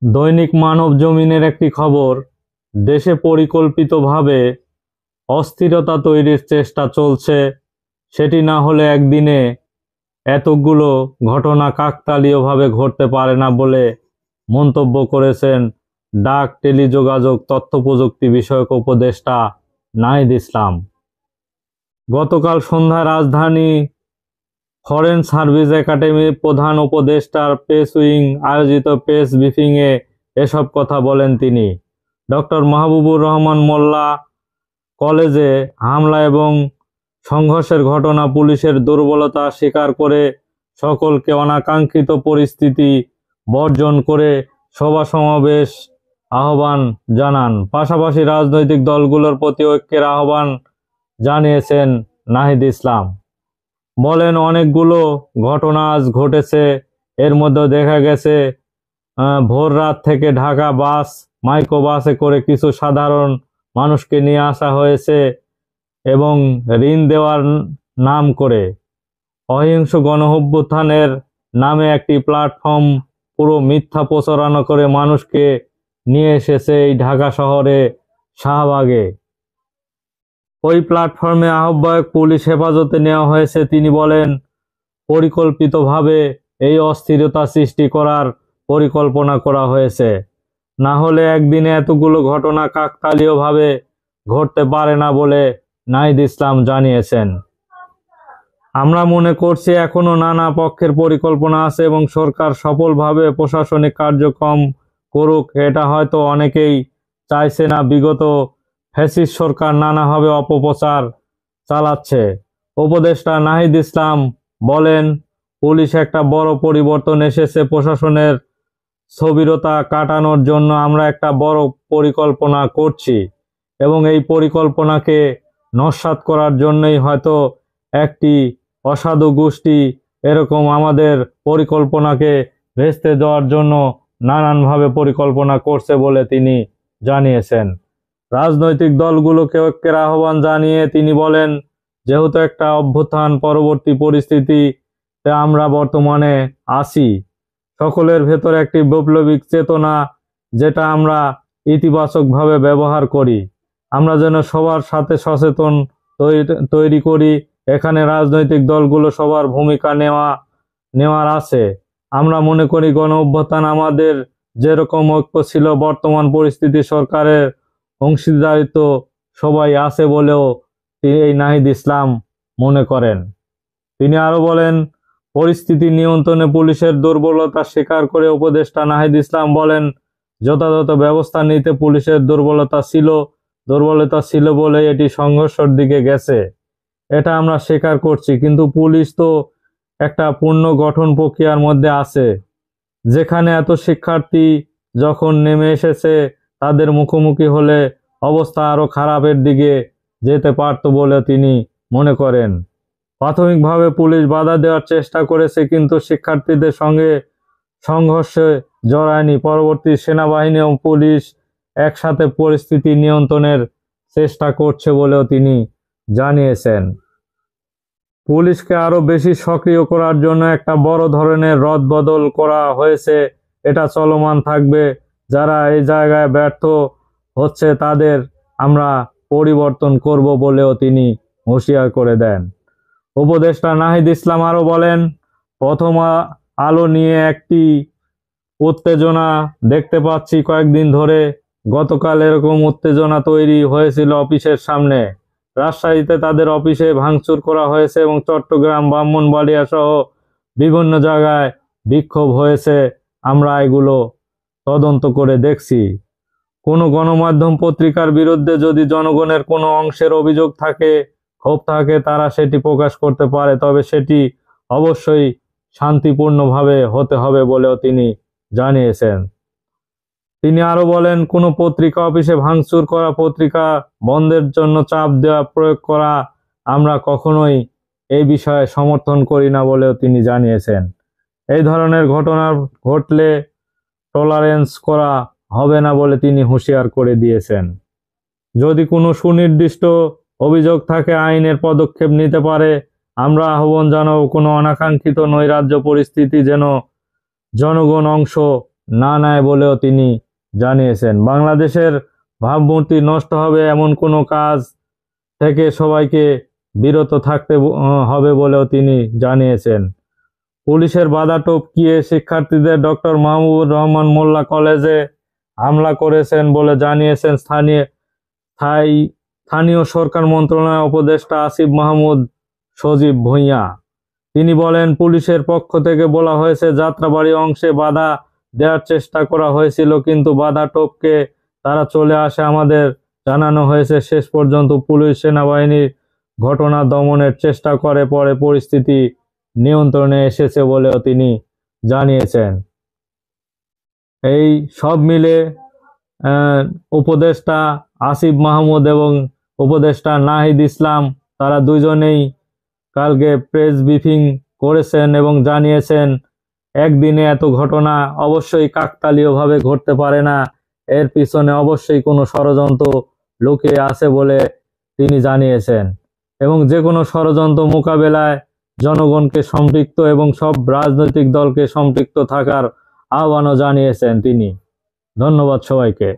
দৈনিক মানব জমিনের একটি খবর, দেশে পরিকল্পিতভাবে অস্থিরতা তৈরির চেষ্টা চলছে। সেটি না হলে একদিনে এতগুলো ঘটনা কাকতালীয়ভাবে ঘটতে পারে না বলে মন্তব্য করেছেন ডাক, টেলিযোগাযোগ, তথ্য প্রযুক্তি বিষয়ক উপদেষ্টা নাহিদ ইসলাম। গতকাল সন্ধ্যায় রাজধানী ফরেন সার্ভিস একাডেমির প্রধান উপদেষ্টার প্রেস উইং আয়োজিত প্রেস ব্রিফিংয়ে এসব কথা বলেন তিনি। ডক্টর মাহবুবুর রহমান মোল্লা কলেজে হামলা এবং সংঘর্ষের ঘটনা পুলিশের দুর্বলতা স্বীকার করে সকলকে অনাকাঙ্ক্ষিত পরিস্থিতি বর্জন করে সভা সমাবেশ আহ্বান জানান। পাশাপাশি রাজনৈতিক দলগুলোর প্রতি ঐক্যের আহ্বান জানিয়েছেন নাহিদ ইসলাম। বলেন, অনেকগুলো ঘটনা আজ ঘটেছে। এর মধ্যে দেখা গেছে ভোর রাত থেকে ঢাকা মাইক্রো বাসে করে কিছু সাধারণ মানুষকে নিয়ে আসা হয়েছে এবং ঋণ দেওয়ার নাম করে অহিংস গণঅভ্যুত্থানের নামে একটি প্ল্যাটফর্ম পুরো মিথ্যা প্রচারণা করে মানুষকে নিয়ে এসেছে এই ঢাকা শহরে শাহবাগে। ওই প্ল্যাটফর্মে আহ্বায়ক পুলিশ হেফাজতে নেওয়া হয়েছে। তিনি বলেন, পরিকল্পিতভাবে এই অস্থিরতা সৃষ্টি করার পরিকল্পনা করা হয়েছে। না হলে একদিনে এতগুলো ঘটনা কাকতালীয়ভাবে ঘটতে পারে না বলে নাহিদ ইসলাম জানিয়েছেন। আমরা মনে করছি এখনো নানা পক্ষের পরিকল্পনা আছে এবং সরকার সফলভাবে প্রশাসনিক কার্যক্রম করুক, এটা হয়তো অনেকেই চাইছে না। বিগত ফ্যাসিস্ট সরকার নানাভাবে অপপ্রচার চালাচ্ছে। উপদেষ্টা নাহিদ ইসলাম বলেন, পুলিশ একটা বড় পরিবর্তন এসেছে। প্রশাসনের স্থবিরতা কাটানোর জন্য আমরা একটা বড় পরিকল্পনা করছি এবং এই পরিকল্পনাকে নস্যাৎ করার জন্যই হয়তো একটি অসাধু গোষ্ঠী এরকম আমাদের পরিকল্পনাকে ভেস্তে দেওয়ার জন্য নানানভাবে পরিকল্পনা করছে বলে তিনি জানিয়েছেন। রাজনৈতিক দলগুলোকে ঐক্যের আহ্বান জানিয়ে তিনি বলেন, যেহেতু একটা অভ্যুত্থান পরবর্তী পরিস্থিতিতে আমরা বর্তমানে আছি, সকলের ভেতর একটি বৈপ্লবিক চেতনা যেটা আমরা ইতিবাচকভাবে ব্যবহার করি, আমরা যেন সবার সাথে সচেতন তৈরি করি। এখানে রাজনৈতিক দলগুলো সবার ভূমিকা নেওয়ার আছে। আমরা মনে করি গণ অভ্যুত্থান আমাদের যেরকম ঐক্য ছিল, বর্তমান পরিস্থিতি সরকারের অংশীদারিত্ব সবাই আছে বলেও এই নাহিদ ইসলাম মনে করেন। তিনি আরো বলেন, পরিস্থিতি নিয়ন্ত্রণে পুলিশের দুর্বলতা স্বীকার করে উপদেষ্টা নাহিদ ইসলাম বলেন, যথাযথ ব্যবস্থা নিতে পুলিশের দুর্বলতা ছিল বলে এটি সংঘর্ষের দিকে গেছে, এটা আমরা স্বীকার করছি। কিন্তু পুলিশ তো একটা পূর্ণ গঠন প্রক্রিয়ার মধ্যে আছে, যেখানে এত শিক্ষার্থী যখন নেমে এসেছে তাদের মুখোমুখি হলে অবস্থা আরো খারাপের দিকে যেতে পারত বলে তিনি মনে করেন। প্রাথমিকভাবে পুলিশ বাধা দেওয়ার চেষ্টা করেছে, কিন্তু শিক্ষার্থীদের সঙ্গে সংঘর্ষে জড়ায়নি। পরবর্তী সেনাবাহিনী ও পুলিশ একসাথে পরিস্থিতি নিয়ন্ত্রণের চেষ্টা করছে বলেও তিনি জানিয়েছেন। পুলিশকে আরো বেশি সক্রিয় করার জন্য একটা বড় ধরনের রদবদল করা হয়েছে, এটা চলমান থাকবে। যারা এই জায়গায় ব্যর্থ হচ্ছে তাদের আমরা পরিবর্তন করব বলেও তিনি হুঁশিয়ার করে দেন। উপদেষ্টা নাহিদ ইসলাম আরো বলেন, প্রথম আলো নিয়ে একটি উত্তেজনা দেখতে পাচ্ছি কয়েকদিন ধরে। গতকাল এরকম উত্তেজনা তৈরি হয়েছিল অফিসের সামনে। রাজশাহীতে তাদের অফিসে ভাঙচুর করা হয়েছে এবং চট্টগ্রাম, ব্রাহ্মণবাড়িয়া সহ বিভিন্ন জায়গায় বিক্ষোভ হয়েছে। আমরা এগুলো তদন্ত করে দেখছি। কোনো গণমাধ্যম পত্রিকার বিরুদ্ধে যদি জনগণের কোনো অংশের অভিযোগ থাকে, ক্ষোভ থাকে, তারা সেটি প্রকাশ করতে পারে, তবে সেটি অবশ্যই শান্তিপূর্ণভাবে হতে হবে বলেও তিনি জানিয়েছেন। তিনি আরো বলেন, কোনো পত্রিকা অফিসে ভাঙচুর করা, পত্রিকা বন্ধের জন্য চাপ দেওয়া, প্রয়োগ করা আমরা কখনোই এই বিষয়ে সমর্থন করি না বলেও তিনি জানিয়েছেন। এই ধরনের ঘটনা ঘটলে টলারেন্স করা হবে না বলে তিনি হুঁশিয়ার করে দিয়েছেন। যদি কোনো সুনির্দিষ্ট অভিযোগ থাকে আইনের পদক্ষেপ নিতে পারে। আমরা আহ্বান জানাবো, কোনো অনাকাঙ্ক্ষিত নৈরাজ্য পরিস্থিতি যেন জনগণ অংশ না নেয় বলেও তিনি জানিয়েছেন। বাংলাদেশের ভাবমূর্তি নষ্ট হবে এমন কোনো কাজ থেকে সবাইকে বিরত থাকতে হবে বলেও তিনি জানিয়েছেন। পুলিশের বাধা টপকিয়ে শিক্ষার্থীদের ডক্টর মাহবুবুর রহমান মোল্লা কলেজে হামলা করেছেন বলে জানিয়েছেন স্থানীয় সরকার মন্ত্রণালয়ের উপদেষ্টা আসিফ মাহমুদ সজীব ভূঁইয়া। তিনি বলেন, পুলিশের পক্ষ থেকে বলা হয়েছে যাত্রাবাড়ি অংশে বাধা দেওয়ার চেষ্টা করা হয়েছিল, কিন্তু বাধা টপকে তারা চলে আসে। আমাদের জানানো হয়েছে শেষ পর্যন্ত পুলিশ সেনাবাহিনীর ঘটনা দমনের চেষ্টা করে, পরে পরিস্থিতি নিয়ন্ত্রণে এসেছে বলেও তিনি জানিয়েছেন। এই সব মিলে উপদেষ্টা আসিফ মাহমুদ এবং উপদেষ্টা নাহিদ ইসলাম তারা দুজনেই কালকে প্রেস ব্রিফিং করেছেন এবং জানিয়েছেন একদিনে এত ঘটনা অবশ্যই কাকতালীয়ভাবে ঘটতে পারে না, এর পিছনে অবশ্যই কোনো ষড়যন্ত্র লুকিয়ে আছে বলে তিনি জানিয়েছেন। এবং যে কোনো ষড়যন্ত্র মোকাবেলায় জনগণকে সম্পৃক্ত এবং সব রাজনৈতিক দলকে সম্পৃক্ত থাকার আহ্বানও জানিয়েছেন তিনি। ধন্যবাদ সবাইকে।